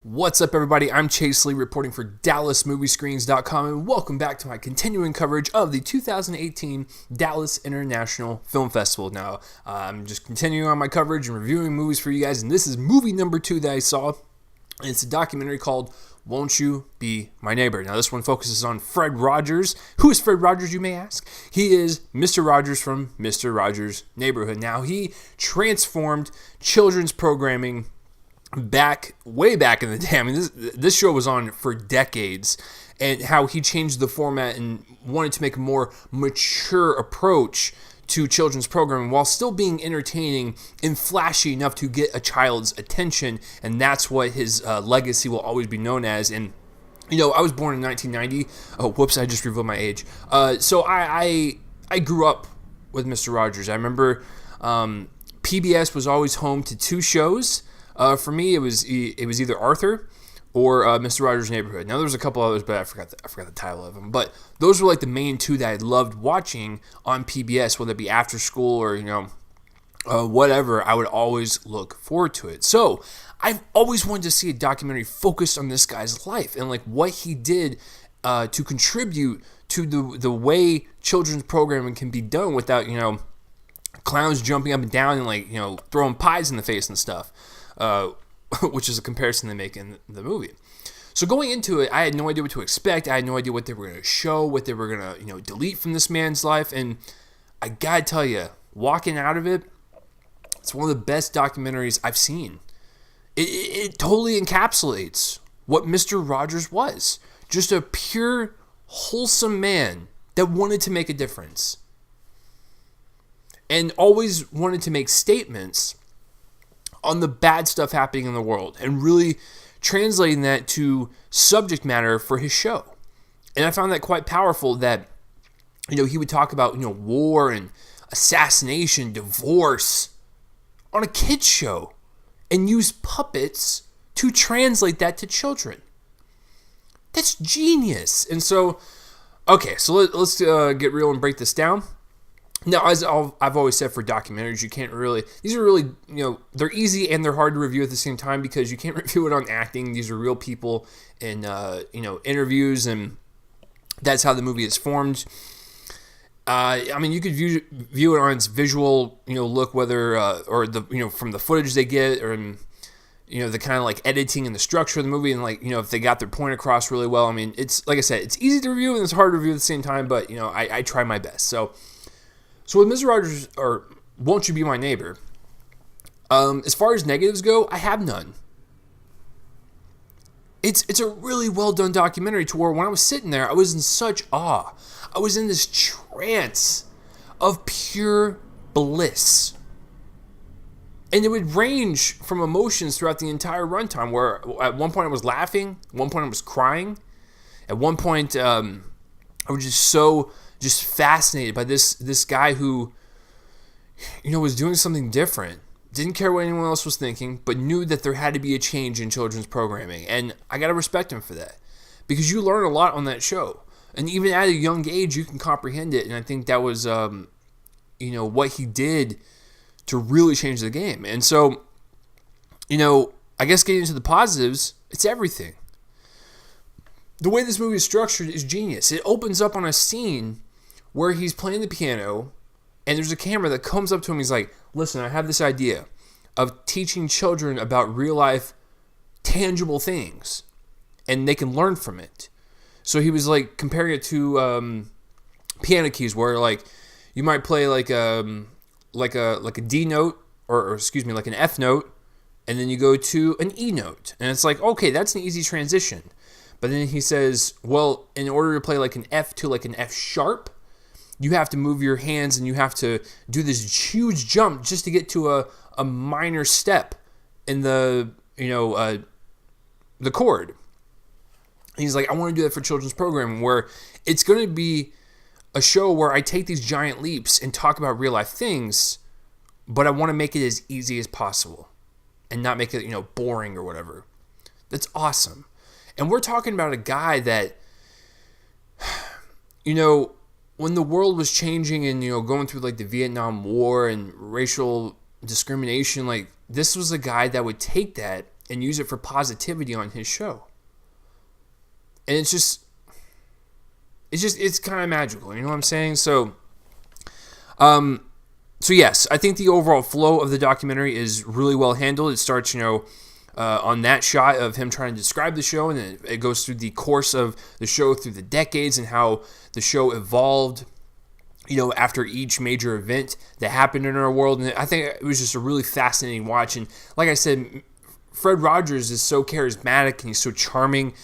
What's up, everybody? I'm Chase Lee reporting for DallasMovieScreens.com, and welcome back to my continuing coverage of the 2018 Dallas International Film Festival. Now, I'm just continuing on my coverage and reviewing movies for you guys, and this is movie number 2 that I saw, and it's a documentary called Won't You Be My Neighbor? Now, this one focuses on Fred Rogers. Who is Fred Rogers, you may ask? He is Mr. Rogers from Mr. Rogers' Neighborhood. Now, he transformed children's programming way back in the day. I mean, this show was on for decades, and how he changed the format and wanted to make a more mature approach to children's programming while still being entertaining and flashy enough to get a child's attention, and that's what his legacy will always be known as. And you know, I was born in 1990. Oh, whoops! I just revealed my age. So I grew up with Mr. Rogers. I remember PBS was always home to two shows. For me, it was either Arthur or Mr. Rogers' Neighborhood. Now, there was a couple others, but I forgot the title of them. But those were like the main two that I loved watching on PBS, whether it be after school or whatever. I would always look forward to it. So I've always wanted to see a documentary focused on this guy's life and like what he did to contribute to the way children's programming can be done without clowns jumping up and down and throwing pies in the face and stuff. Which is a comparison they make in the movie. So going into it, I had no idea what to expect. I had no idea what they were going to show, what they were going to delete from this man's life. And I gotta tell you, walking out of it, it's one of the best documentaries I've seen. It totally encapsulates what Mr. Rogers was. Just a pure, wholesome man that wanted to make a difference. And always wanted to make statements on the bad stuff happening in the world and really translating that to subject matter for his show. And I found that quite powerful that, he would talk about, war and assassination, divorce on a kid's show and use puppets to translate that to children. That's genius. And so, okay, so let's get real and break this down. Now, as I've always said for documentaries, you can't really, these are really, they're easy and they're hard to review at the same time because you can't review it on acting. These are real people in, interviews, and that's how the movie is formed. I mean, you could view it on its visual, look, whether, or the, from the footage they get, or, the kind of like editing and the structure of the movie, and if they got their point across really well. I mean, it's, like I said, it's easy to review and it's hard to review at the same time, but, I try my best. So with Mr. Rogers, or Won't You Be My Neighbor, as far as negatives go, I have none. It's a really well done documentary to where when I was sitting there, I was in such awe. I was in this trance of pure bliss. And it would range from emotions throughout the entire runtime, where at one point I was laughing, at one point I was crying, at one point I was just fascinated by this guy who, was doing something different. Didn't care what anyone else was thinking, but knew that there had to be a change in children's programming. And I got to respect him for that. Because you learn a lot on that show. And even at a young age, you can comprehend it. And I think that was, what he did to really change the game. And so, I guess getting into the positives, it's everything. The way this movie is structured is genius. It opens up on a scene where he's playing the piano, and there's a camera that comes up to him. He's like, listen, I have this idea of teaching children about real life, tangible things, and they can learn from it. So he was like comparing it to piano keys, where you might play like a D note, or excuse me, like an F note, and then you go to an E note, and it's like, okay, that's an easy transition. But then he says, well, in order to play like an F to like an F sharp, you have to move your hands and you have to do this huge jump just to get to a minor step in the chord. And he's like, I want to do that for children's programming, where it's going to be a show where I take these giant leaps and talk about real life things, but I want to make it as easy as possible and not make it, boring or whatever. That's awesome. And we're talking about a guy that, when the world was changing and, going through the Vietnam War and racial discrimination, this was a guy that would take that and use it for positivity on his show. And it's kind of magical. You know what I'm saying? So yes, I think the overall flow of the documentary is really well handled. It starts, on that shot of him trying to describe the show, and then it goes through the course of the show through the decades and how the show evolved, after each major event that happened in our world. And I think it was just a really fascinating watch. And like I said, Fred Rogers is so charismatic and he's so charming.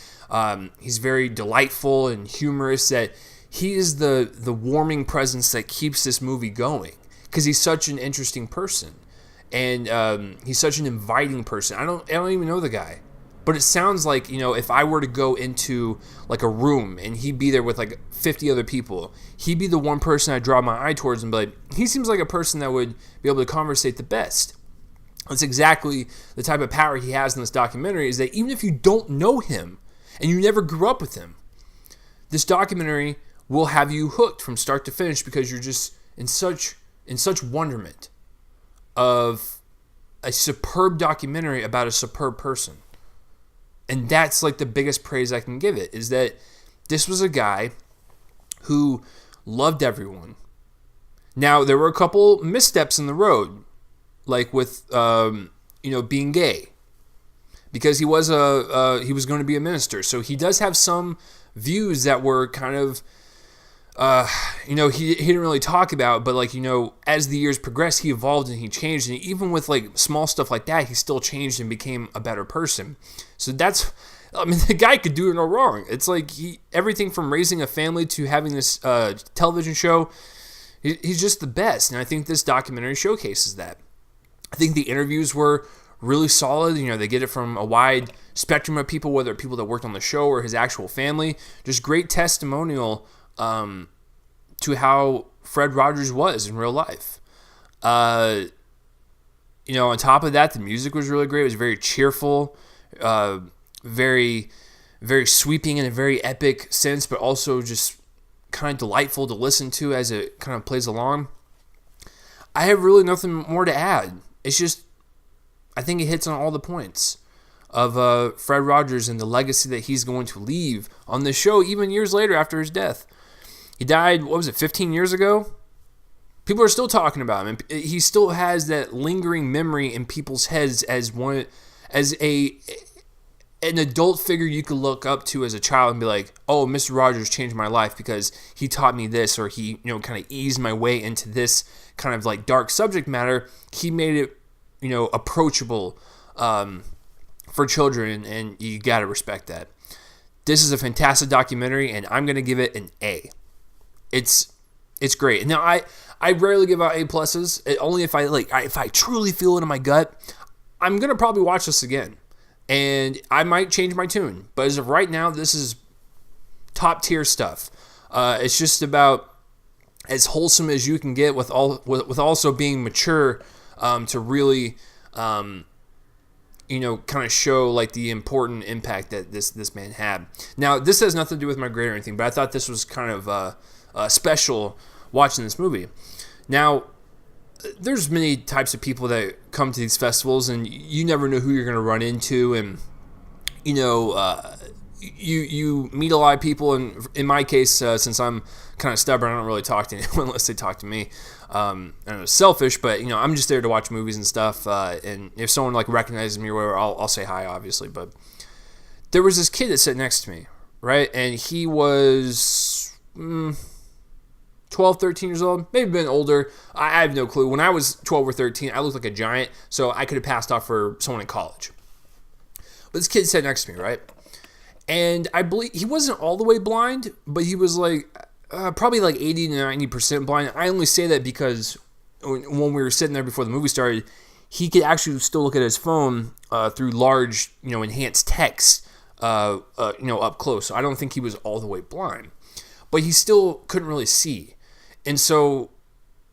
He's very delightful and humorous that he is the warming presence that keeps this movie going, because he's such an interesting person. And he's such an inviting person. I don't even know the guy, but it sounds like, if I were to go into like a room and he'd be there with like 50 other people, he'd be the one person I'd draw my eye towards and be like, he seems like a person that would be able to conversate the best. That's exactly the type of power he has in this documentary, is that even if you don't know him and you never grew up with him, this documentary will have you hooked from start to finish, because you're just in such wonderment of a superb documentary about a superb person. And that's like the biggest praise I can give it, is that this was a guy who loved everyone. Now, there were a couple missteps in the road, like with being gay, because he was going to be a minister. So he does have some views that were kind of he didn't really talk about, but as the years progressed, he evolved and he changed. And even with like small stuff like that, he still changed and became a better person. So the guy could do no wrong. It's like everything from raising a family to having this television show, he's just the best. And I think this documentary showcases that. I think the interviews were really solid. They get it from a wide spectrum of people, whether people that worked on the show or his actual family. Just great testimonial to how Fred Rogers was in real life. On top of that, the music was really great. It was very cheerful, very, very sweeping in a very epic sense, but also just kind of delightful to listen to as it kind of plays along. I have really nothing more to add. It's just, I think it hits on all the points of Fred Rogers and the legacy that he's going to leave on this show, even years later after his death. He died, 15 years ago? People are still talking about him. And he still has that lingering memory in people's heads as an adult figure you could look up to as a child and be like, oh, Mr. Rogers changed my life because he taught me this, or he, kind of eased my way into this kind of like dark subject matter. He made it, approachable for children, and you got to respect that. This is a fantastic documentary, and I'm going to give it an A. It's great. Now, I rarely give out A+. Only if I truly feel it in my gut. I'm going to probably watch this again, and I might change my tune. But as of right now, this is top tier stuff. It's just about as wholesome as you can get with also being mature to really kind of show like the important impact that this man had. Now, this has nothing to do with my grade or anything, but I thought this was kind of special watching this movie. Now, there's many types of people that come to these festivals, and you never know who you're going to run into, and you meet a lot of people. And in my case, since I'm kind of stubborn, I don't really talk to anyone unless they talk to me. I know it's selfish, but I'm just there to watch movies and stuff. And if someone like recognizes me or whatever, I'll say hi, obviously. But there was this kid that sat next to me, right? And he was 12, 13 years old, maybe a bit older. I have no clue. When I was 12 or 13, I looked like a giant, so I could have passed off for someone in college. But this kid sat next to me, right? And I believe he wasn't all the way blind, but he was like probably like 80 to 90% blind. I only say that because when we were sitting there before the movie started, he could actually still look at his phone through large, enhanced text, up close. So I don't think he was all the way blind, but he still couldn't really see. And so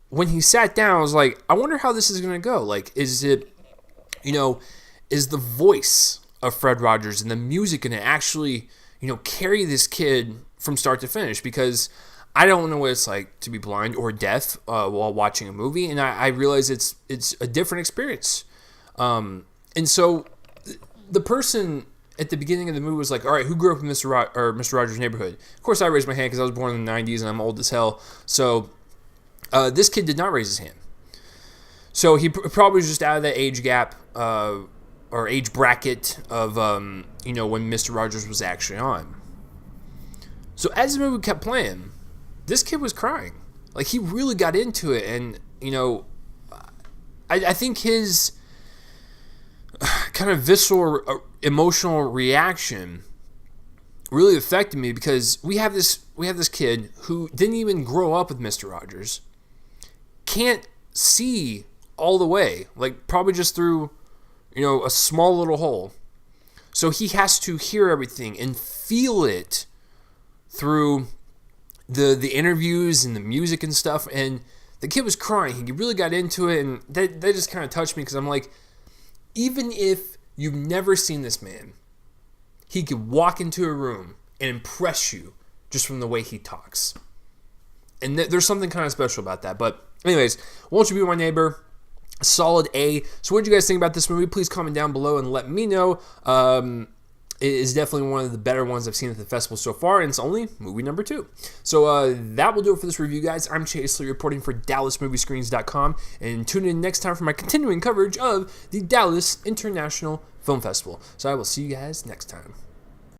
when he sat down, I was like, I wonder how this is going to go. Like, is it, is the voice of Fred Rogers and the music going to actually, carry this kid from start to finish? Because I don't know what it's like to be blind or deaf while watching a movie, and I realize it's a different experience. And so the person at the beginning of the movie was like, all right, who grew up in Mr. Rogers' neighborhood? Of course, I raised my hand because I was born in the 90s and I'm old as hell. So this kid did not raise his hand. So he probably was just out of that age gap or age bracket of, when Mr. Rogers was actually on. So as the movie kept playing, this kid was crying. Like, he really got into it. And, I think his kind of visceral, emotional reaction really affected me, because we have this kid who didn't even grow up with Mr. Rogers, can't see all the way, like probably just through, a small little hole. So he has to hear everything and feel it through the interviews and the music and stuff. And the kid was crying. He really got into it, and that just kind of touched me, because I'm like, even if you've never seen this man, he could walk into a room and impress you just from the way he talks. And there's something kind of special about that. But anyways, Won't You Be My Neighbor? Solid A. So what did you guys think about this movie? Please comment down below and let me know. It is definitely one of the better ones I've seen at the festival so far, and it's only movie number 2. So that will do it for this review, guys. I'm Chase Lee, reporting for DallasMovieScreens.com, and tune in next time for my continuing coverage of the Dallas International Film Festival. So I will see you guys next time.